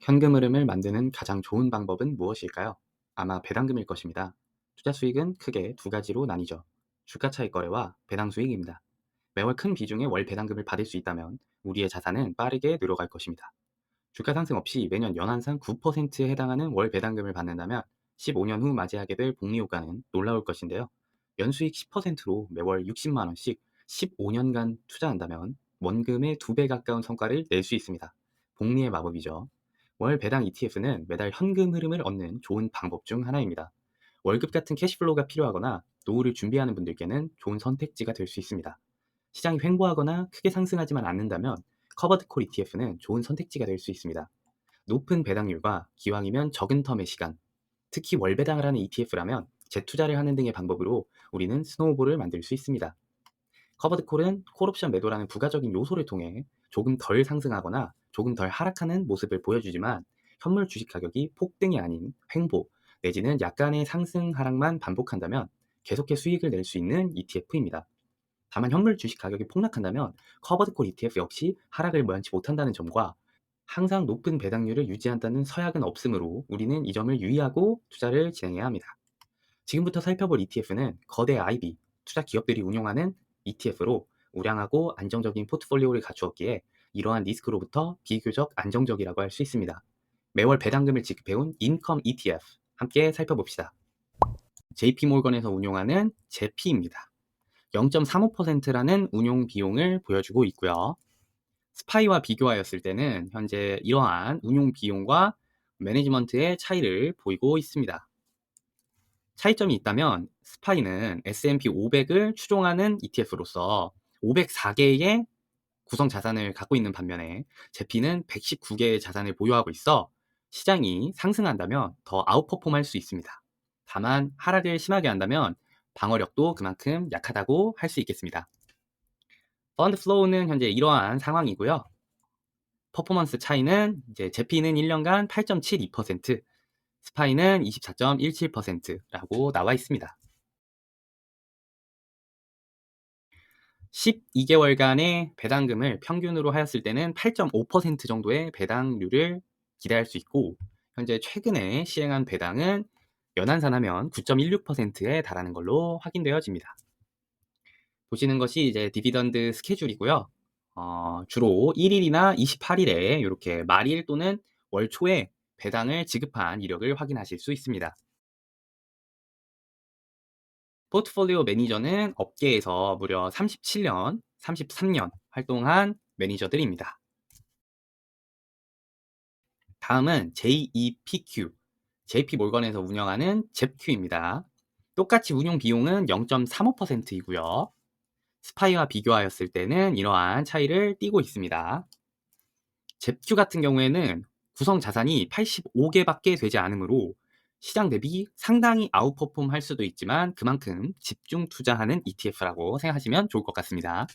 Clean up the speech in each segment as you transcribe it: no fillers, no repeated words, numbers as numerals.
현금 흐름을 만드는 가장 좋은 방법은 무엇일까요? 아마 배당금일 것입니다. 투자 수익은 크게 두 가지로 나뉘죠. 주가 차익 거래와 배당 수익입니다. 매월 큰 비중의 월 배당금을 받을 수 있다면 우리의 자산은 빠르게 늘어갈 것입니다. 주가 상승 없이 매년 연한상 9%에 해당하는 월 배당금을 받는다면 15년 후 맞이하게 될 복리 효과는 놀라울 것인데요. 연수익 10%로 매월 60만 원씩 15년간 투자한다면 원금의 2배 가까운 성과를 낼 수 있습니다. 복리의 마법이죠. 월 배당 ETF는 매달 현금 흐름을 얻는 좋은 방법 중 하나입니다. 월급 같은 캐시플로우가 필요하거나 노후를 준비하는 분들께는 좋은 선택지가 될 수 있습니다. 시장이 횡보하거나 크게 상승하지만 않는다면 커버드 콜 ETF는 좋은 선택지가 될 수 있습니다. 높은 배당률과 기왕이면 적은 텀의 시간, 특히 월 배당을 하는 ETF라면 재투자를 하는 등의 방법으로 우리는 스노우볼을 만들 수 있습니다. 커버드 콜은 콜옵션 매도라는 부가적인 요소를 통해 조금 덜 상승하거나 조금 덜 하락하는 모습을 보여주지만 현물 주식 가격이 폭등이 아닌 횡보 내지는 약간의 상승 하락만 반복한다면 계속해 수익을 낼 수 있는 ETF입니다. 다만 현물 주식 가격이 폭락한다면 커버드 콜 ETF 역시 하락을 면치 못한다는 점과 항상 높은 배당률을 유지한다는 서약은 없으므로 우리는 이 점을 유의하고 투자를 진행해야 합니다. 지금부터 살펴볼 ETF는 거대 IB, 투자 기업들이 운용하는 ETF로 우량하고 안정적인 포트폴리오를 갖추었기에 이러한 리스크로부터 비교적 안정적이라고 할 수 있습니다. 매월 배당금을 지급해온 인컴 ETF 함께 살펴봅시다. JP모건에서 운용하는 제피입니다. 0.35%라는 운용 비용을 보여주고 있고요. 스파이와 비교하였을 때는 현재 이러한 운용 비용과 매니지먼트의 차이를 보이고 있습니다. 차이점이 있다면 스파이는 S&P 500을 추종하는 ETF로서 504개의 구성 자산을 갖고 있는 반면에 제피는 119개의 자산을 보유하고 있어 시장이 상승한다면 더 아웃퍼폼할 수 있습니다. 다만 하락을 심하게 한다면 방어력도 그만큼 약하다고 할 수 있겠습니다. 펀드 플로우는 현재 이러한 상황이고요. 퍼포먼스 차이는 이제 제피는 1년간 8.72%, 스파이는 24.17%라고 나와 있습니다. 12개월간의 배당금을 평균으로 하였을 때는 8.5% 정도의 배당률을 기대할 수 있고 현재 최근에 시행한 배당은 연한산하면 9.16%에 달하는 걸로 확인되어집니다. 보시는 것이 이제 디비던드 스케줄이고요. 주로 1일이나 28일에 이렇게 말일 또는 월 초에 배당을 지급한 이력을 확인하실 수 있습니다. 포트폴리오 매니저는 업계에서 무려 37년, 33년 활동한 매니저들입니다. 다음은 JEPQ, JP몰건에서 운영하는 잽Q입니다. 똑같이 운용 비용은 0.35%이고요. 스파이와 비교하였을 때는 이러한 차이를 띠고 있습니다. 잽큐 같은 경우에는 구성 자산이 85개밖에 되지 않으므로 시장 대비 상당히 아웃퍼폼 할 수도 있지만 그만큼 집중 투자하는 ETF라고 생각하시면 좋을 것 같습니다.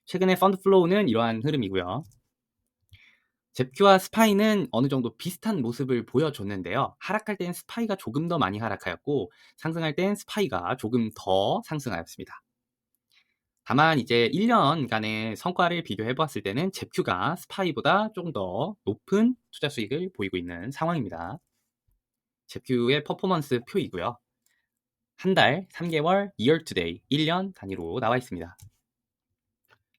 최근에 펀드 플로우는 이러한 흐름이고요. 잽큐와 스파이는 어느 정도 비슷한 모습을 보여줬는데요. 하락할 땐 스파이가 조금 더 많이 하락하였고 상승할 땐 스파이가 조금 더 상승하였습니다. 다만 이제 1년간의 성과를 비교해 보았을 때는 잽큐가 스파이보다 조금 더 높은 투자 수익을 보이고 있는 상황입니다. 잽큐의 퍼포먼스 표이고요. 한 달, 3개월, year to day, 1년 단위로 나와 있습니다.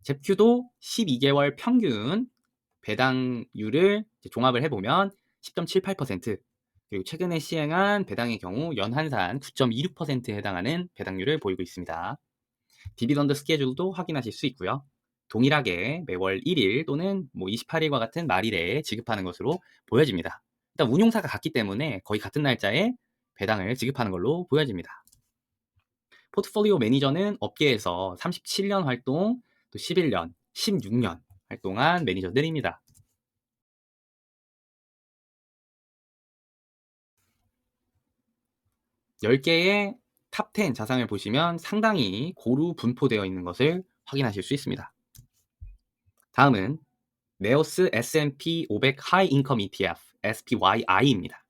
잽큐도 12개월 평균 배당률을 종합을 해보면 10.78%, 그리고 최근에 시행한 배당의 경우 연한산 9.26%에 해당하는 배당률을 보이고 있습니다. 디비던드 스케줄도 확인하실 수 있고요. 동일하게 매월 1일 또는 28일과 같은 말일에 지급하는 것으로 보여집니다. 일단 운용사가 같기 때문에 거의 같은 날짜에 배당을 지급하는 걸로 보여집니다. 포트폴리오 매니저는 업계에서 37년 활동, 또 11년, 16년 활동한 매니저들입니다. (10개의) 탑 10 자산을 보시면 상당히 고루 분포되어 있는 것을 확인하실 수 있습니다. 다음은 네오스 S&P 500 하이 인컴 ETF SPYI입니다.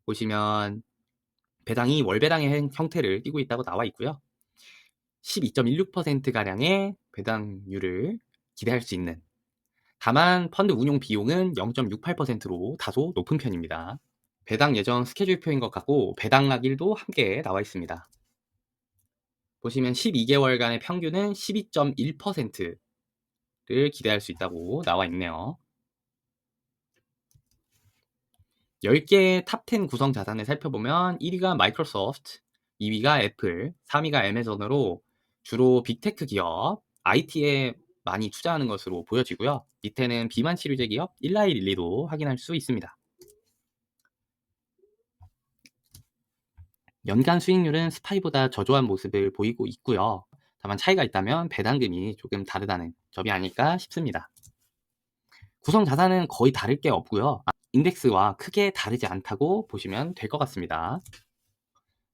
보시면 배당이 월배당의 형태를 띠고 있다고 나와 있고요. 12.16%가량의 배당률을 기대할 수 있는 다만 펀드 운용 비용은 0.68%로 다소 높은 편입니다. 배당 예정 스케줄표인 것 같고 배당 낙일도 함께 나와 있습니다. 보시면 12개월간의 평균은 12.1%를 기대할 수 있다고 나와 있네요. 10개의 탑10 구성 자산을 살펴보면 1위가 마이크로소프트, 2위가 애플, 3위가 애마존으로 주로 빅테크 기업, IT에 많이 투자하는 것으로 보여지고요. 밑에는 비만 치료제 기업 1112도 확인할 수 있습니다. 연간 수익률은 스파이보다 저조한 모습을 보이고 있고요. 다만 차이가 있다면 배당금이 조금 다르다는 점이 아닐까 싶습니다. 구성 자산은 거의 다를 게 없고요. 인덱스와 크게 다르지 않다고 보시면 될 것 같습니다.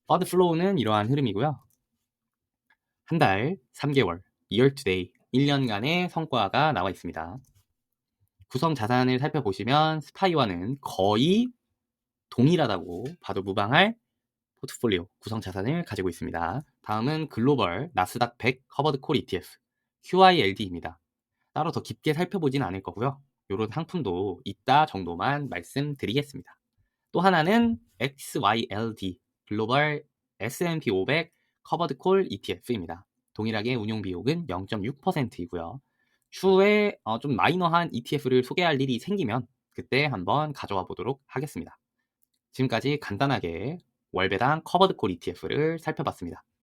펀드 플로우는 이러한 흐름이고요. 한 달, 3개월, year to day, 1년간의 성과가 나와 있습니다. 구성 자산을 살펴보시면 스파이와는 거의 동일하다고 봐도 무방할 포트폴리오 구성 자산을 가지고 있습니다. 다음은 글로벌 나스닥 100 커버드 콜 ETF QILD입니다. 따로 더 깊게 살펴보진 않을 거고요. 이런 상품도 있다 정도만 말씀드리겠습니다. 또 하나는 XYLD 글로벌 S&P 500 커버드 콜 ETF입니다. 동일하게 운용 비용은 0.6%이고요. 추후에 좀 마이너한 ETF를 소개할 일이 생기면 그때 한번 가져와 보도록 하겠습니다. 지금까지 간단하게 월배당 커버드 콜 ETF를 살펴봤습니다.